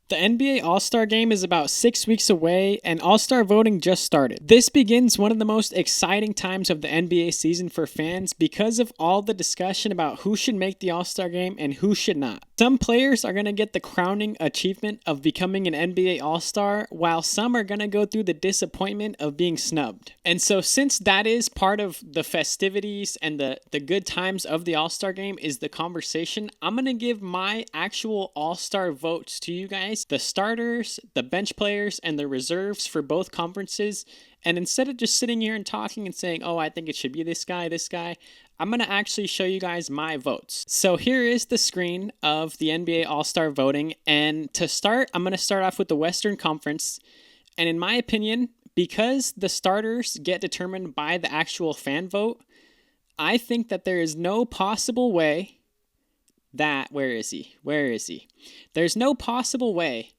The NBA All-Star Game is about 6 weeks away, and All-Star voting just started. This begins one of the most exciting times of the NBA season for fans because of all the discussion about who should make the All-Star Game and who should not. Some players are going to get the crowning achievement of becoming an NBA All-Star, while some are going to go through the disappointment of being snubbed. And so since that is part of the festivities and the good times of the All-Star Game is the conversation, I'm going to give my actual All-Star votes to you guys, the starters, the bench players, and the reserves for both conferences. And instead of just sitting here and talking and saying, oh, I think it should be this guy, I'm going to actually show you guys my votes. So here is the screen of the NBA All-Star voting. And to start, I'm going to start off with the Western Conference. And in my opinion, because the starters get determined by the actual fan vote, I think that there is no possible way that, where is he? There's no possible way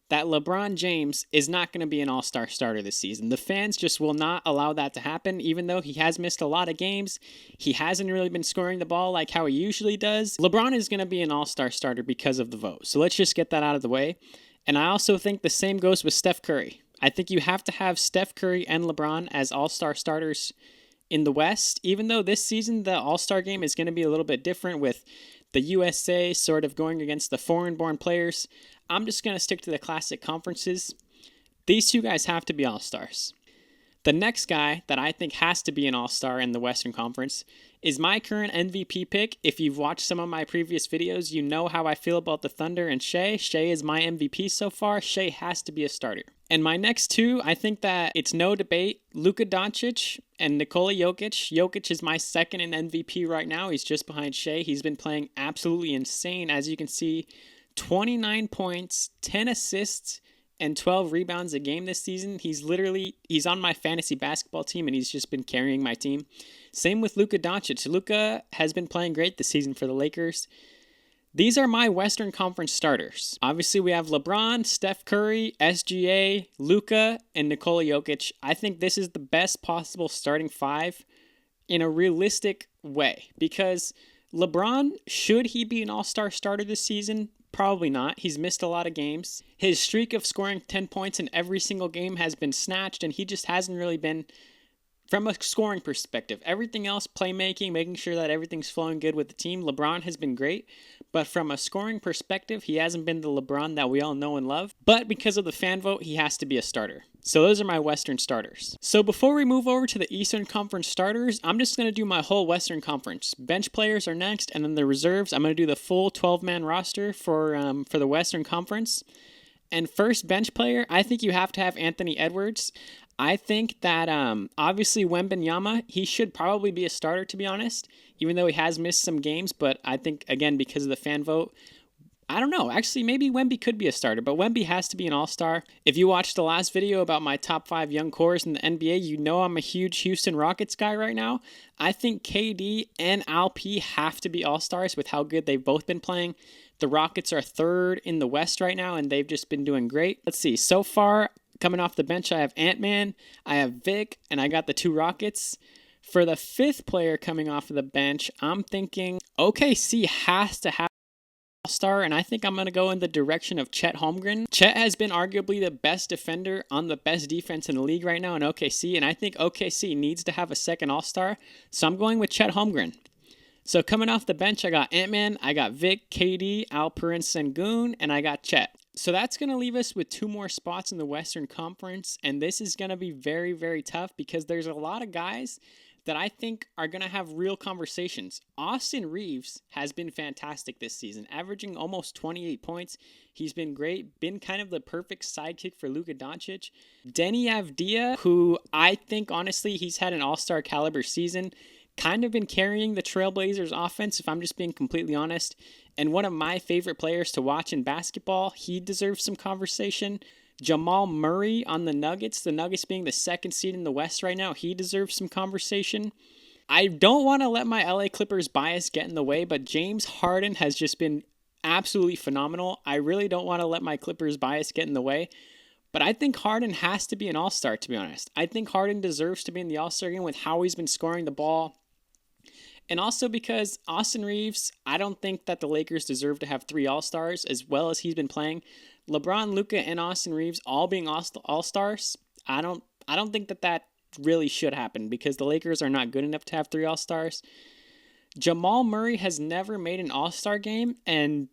that LeBron James is not going to be an all-star starter this season. The fans just will not allow that to happen, even though he has missed a lot of games. He hasn't really been scoring the ball like how he usually does. LeBron is going to be an all-star starter because of the vote. So let's just get that out of the way. And I also think the same goes with Steph Curry. I think you have to have Steph Curry and LeBron as all-star starters in the West, even though this season the all-star game is going to be a little bit different with the USA sort of going against the foreign-born players. I'm just going to stick to the classic conferences. These two guys have to be all-stars. The next guy that I think has to be an all-star in the Western Conference is my current MVP pick. If you've watched some of my previous videos, you know how I feel about the Thunder and Shea. Shea is my MVP so far. Shea has to be a starter. And my next two, I think that it's no debate, Luka Doncic and Nikola Jokic. Jokic is my second in MVP right now. He's just behind Shea. He's been playing absolutely insane. As you can see, 29 points, 10 assists, and 12 rebounds a game this season. He's on my fantasy basketball team, and he's just been carrying my team. Same with Luka Doncic. Luka has been playing great this season for the Lakers. These are my Western Conference starters. Obviously, we have LeBron, Steph Curry, SGA, Luka, and Nikola Jokic. I think this is the best possible starting five in a realistic way, because LeBron, should he be an all-star starter this season? Probably not. He's missed a lot of games. His streak of scoring 10 points in every single game has been snatched, and he just hasn't really been, from a scoring perspective. Everything else, playmaking, making sure that everything's flowing good with the team, LeBron has been great. But from a scoring perspective, he hasn't been the LeBron that we all know and love. But because of the fan vote, he has to be a starter. So those are my Western starters. So before we move over to the Eastern Conference starters, I'm just going to do my whole Western Conference. Bench players are next, and then the reserves. I'm going to do the full 12-man roster for the Western Conference. And first bench player, I think you have to have Anthony Edwards. I think that obviously Wembanyama, he should probably be a starter, to be honest, even though he has missed some games. But I think, again, because of the fan vote, I don't know. Actually, maybe Wemby could be a starter, but Wemby has to be an all-star. If you watched the last video about my top 5 young cores in the NBA, you know I'm a huge Houston Rockets guy right now. I think KD and Alp have to be all-stars with how good they've both been playing. The Rockets are third in the West right now, and they've just been doing great. Let's see. So far, coming off the bench, I have Ant-Man, I have Vic, and I got the 2 Rockets. For the 5th player coming off of the bench, I'm thinking OKC has to have all-star, and I think I'm going to go in the direction of Chet Holmgren. Chet has been arguably the best defender on the best defense in the league right now in OKC, and I think OKC needs to have a second all-star, so I'm going with Chet Holmgren. So coming off the bench, I got Ant-Man, I got Vic, KD, Alperen Sengun, and I got Chet. So that's going to leave us with 2 more spots in the Western Conference, and this is going to be very, very tough because there's a lot of guys that I think are going to have real conversations. Austin Reeves has been fantastic this season, averaging almost 28 points. He's been great, been kind of the perfect sidekick for Luka Doncic. Denny Avdia, who I think, honestly, he's had an all-star caliber season, kind of been carrying the Trailblazers offense, if I'm just being completely honest. And one of my favorite players to watch in basketball, he deserves some conversation. Jamal Murray on the Nuggets being the 2nd seed in the West right now, he deserves some conversation. I don't want to let my LA Clippers bias get in the way, but James Harden has just been absolutely phenomenal. I really don't want to let my Clippers bias get in the way, but I think Harden has to be an all-star, to be honest. I think Harden deserves to be in the all-star game with how he's been scoring the ball. And also because Austin Reeves, I don't think that the Lakers deserve to have 3 all-stars as well as he's been playing. LeBron, Luka, and Austin Reeves all being all-stars, I don't think that really should happen because the Lakers are not good enough to have 3 all-stars. Jamal Murray has never made an all-star game, and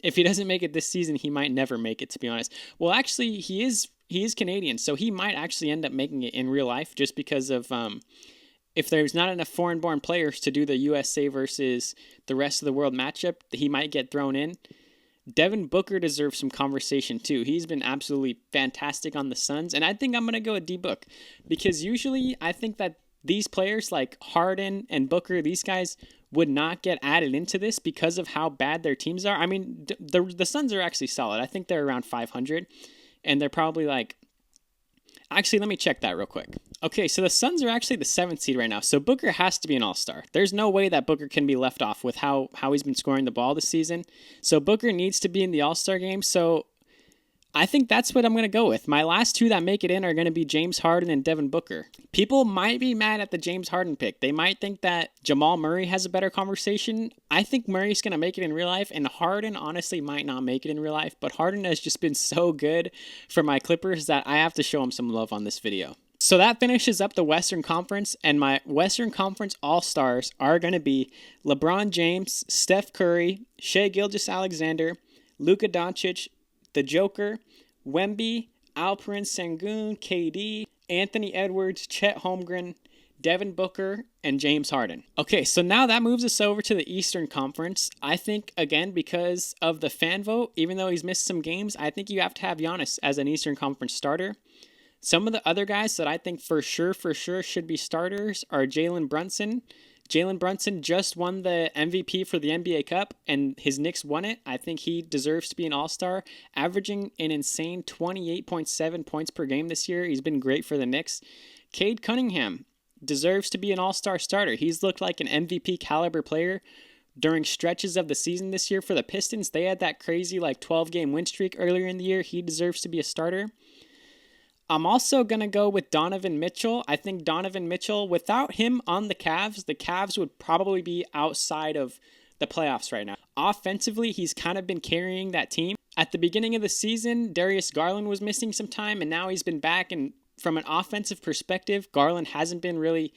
if he doesn't make it this season, he might never make it, to be honest. Well, actually, he is Canadian, so he might actually end up making it in real life just because of if there's not enough foreign-born players to do the USA versus the rest of the world matchup, he might get thrown in. Devin Booker deserves some conversation too. He's been absolutely fantastic on the Suns, and I think I'm going to go with D-Book because usually I think that these players like Harden and Booker, these guys would not get added into this because of how bad their teams are. I mean, the Suns are actually solid. I think they're around 500, and they're probably like... Actually, let me check that real quick. Okay, so the Suns are actually the 7th seed right now, so Booker has to be an all-star. There's no way that Booker can be left off with how he's been scoring the ball this season. So Booker needs to be in the all-star game, so I think that's what I'm going to go with. My last 2 that make it in are going to be James Harden and Devin Booker. People might be mad at the James Harden pick. They might think that Jamal Murray has a better conversation. I think Murray's going to make it in real life, and Harden honestly might not make it in real life, but Harden has just been so good for my Clippers that I have to show him some love on this video. So that finishes up the Western Conference, and my Western Conference All-Stars are going to be LeBron James, Steph Curry, Shai Gilgeous-Alexander, Luka Doncic, the Joker, Wemby, Alperen Sengun, KD, Anthony Edwards, Chet Holmgren, Devin Booker, and James Harden. Okay, so now that moves us over to the Eastern Conference. I think, again, because of the fan vote, even though he's missed some games, I think you have to have Giannis as an Eastern Conference starter. Some of the other guys that I think for sure should be starters are Jalen Brunson. Jalen Brunson just won the MVP for the NBA Cup, and his Knicks won it. I think he deserves to be an all-star, averaging an insane 28.7 points per game this year. He's been great for the Knicks. Cade Cunningham deserves to be an all-star starter. He's looked like an MVP caliber player during stretches of the season this year for the Pistons. They had that crazy 12-game win streak earlier in the year. He deserves to be a starter. I'm also going to go with Donovan Mitchell. I think Donovan Mitchell, without him on the Cavs would probably be outside of the playoffs right now. Offensively, he's kind of been carrying that team. At the beginning of the season, Darius Garland was missing some time, and now he's been back. And from an offensive perspective, Garland hasn't been really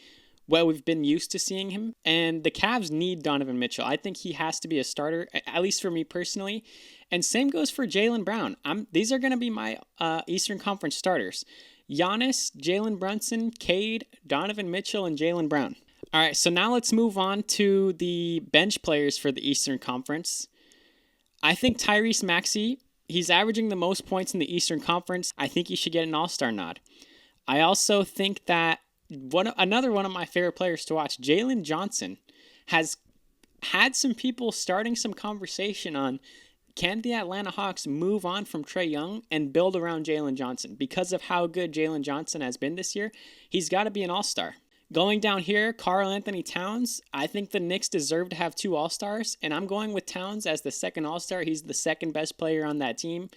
what we've been used to seeing him. And the Cavs need Donovan Mitchell. I think he has to be a starter, at least for me personally. And same goes for Jaylen Brown. These are going to be my Eastern Conference starters. Giannis, Jalen Brunson, Cade, Donovan Mitchell, and Jaylen Brown. All right, so now let's move on to the bench players for the Eastern Conference. I think Tyrese Maxey, he's averaging the most points in the Eastern Conference. I think he should get an all-star nod. I also think that another one of my favorite players to watch, Jalen Johnson, has had some people starting some conversation on can the Atlanta Hawks move on from Trae Young and build around Jalen Johnson? Because of how good Jalen Johnson has been this year, he's got to be an all-star. Going down here, Karl Anthony Towns. I think the Knicks deserve to have 2 all-stars, and I'm going with Towns as the second all-star. He's the second best player on that team.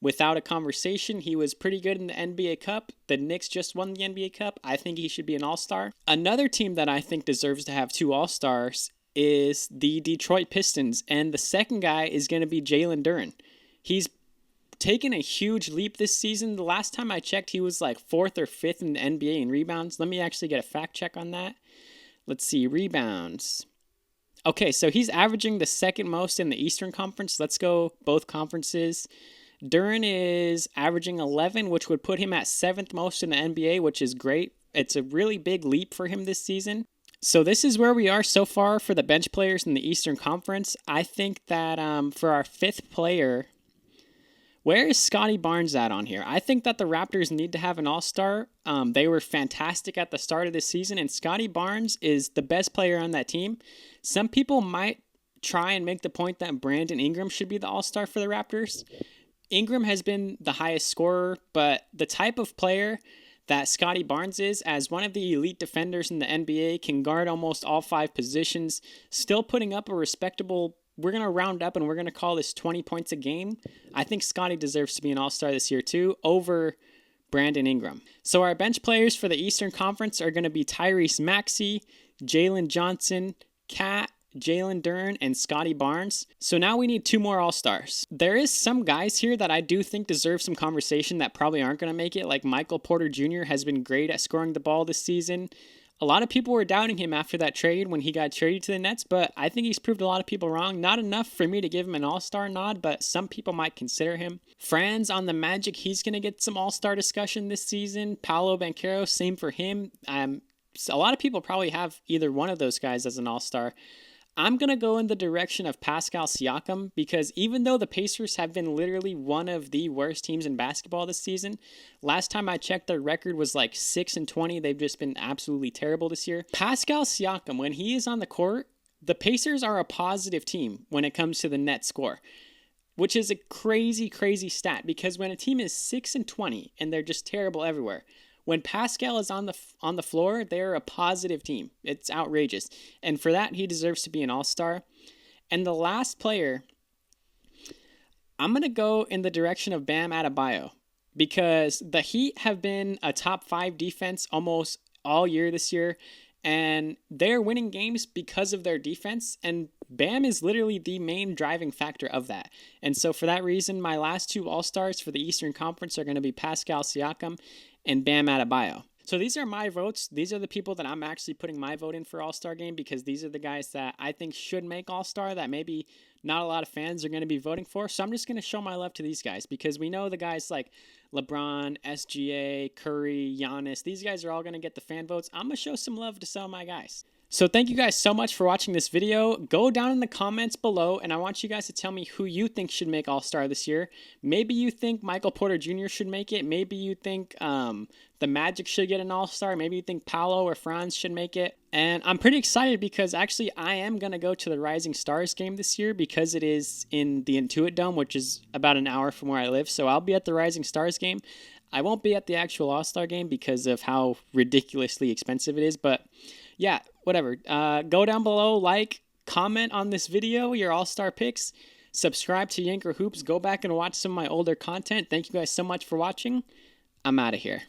Without a conversation, he was pretty good in the NBA Cup. The Knicks just won the NBA Cup. I think he should be an all-star. Another team that I think deserves to have 2 all-stars is the Detroit Pistons, and the second guy is going to be Jalen Duren. He's taken a huge leap this season. The last time I checked, he was 4th or 5th in the NBA in rebounds. Let me actually get a fact check on that. Let's see, rebounds. Okay, so he's averaging the second most in the Eastern Conference. Let's go both conferences. Duren is averaging 11, which would put him at 7th most in the NBA, which is great. It's a really big leap for him this season. So this is where we are so far for the bench players in the Eastern Conference. I think that for our 5th player, where is Scotty Barnes at on here? I think that the Raptors need to have an all-star. They were fantastic at the start of this season, and Scotty Barnes is the best player on that team. Some people might try and make the point that Brandon Ingram should be the all-star for the Raptors. Ingram has been the highest scorer, but the type of player that Scotty Barnes is, as one of the elite defenders in the NBA, can guard almost all 5 positions, still putting up a respectable, we're going to round up and we're going to call this 20 points a game. I think Scotty deserves to be an all-star this year too, over Brandon Ingram. So our bench players for the Eastern Conference are going to be Tyrese Maxey, Jalen Johnson, Cat, Jalen Duren, and Scotty Barnes. So now we need 2 more All-Stars. There is some guys here that I do think deserve some conversation that probably aren't going to make it, like Michael Porter Jr. has been great at scoring the ball this season. A lot of people were doubting him after that trade when he got traded to the Nets, but I think he's proved a lot of people wrong. Not enough for me to give him an all-star nod, but some people might consider him. Franz on the Magic, he's going to get some all-star discussion this season. Paolo Banchero, same for him. A lot of people probably have either one of those guys as an all-star. I'm going to go in the direction of Pascal Siakam because even though the Pacers have been literally one of the worst teams in basketball this season, last time I checked their record was like 6-20. They've just been absolutely terrible this year. Pascal Siakam, when he is on the court, the Pacers are a positive team when it comes to the net score, which is a crazy, crazy stat because when a team is 6-20 and they're just terrible everywhere, when Pascal is on the floor, they're a positive team. It's outrageous. And for that, he deserves to be an all-star. And the last player, I'm going to go in the direction of Bam Adebayo because the Heat have been a top 5 defense almost all year this year. And they're winning games because of their defense. And Bam is literally the main driving factor of that. And so for that reason, my last 2 all-stars for the Eastern Conference are going to be Pascal Siakam and Bam Adebayo. So these are my votes. These are the people that I'm actually putting my vote in for All-Star Game because these are the guys that I think should make All-Star that maybe not a lot of fans are going to be voting for. So I'm just going to show my love to these guys because we know the guys like LeBron, SGA, Curry, Giannis, these guys are all going to get the fan votes. I'm going to show some love to some of my guys. So thank you guys so much for watching this video. Go down in the comments below and I want you guys to tell me who you think should make All-Star this year. Maybe you think Michael Porter Jr. should make it. Maybe you think the Magic should get an All-Star. Maybe you think Paolo or Franz should make it. And I'm pretty excited because actually I am going to go to the Rising Stars game this year because it is in the Intuit Dome, which is about an hour from where I live. So I'll be at the Rising Stars game. I won't be at the actual All-Star game because of how ridiculously expensive it is, but yeah, whatever. Go down below, like, comment on this video, your all-star picks, subscribe to Yanker Hoops, go back and watch some of my older content. Thank you guys so much for watching. I'm out of here.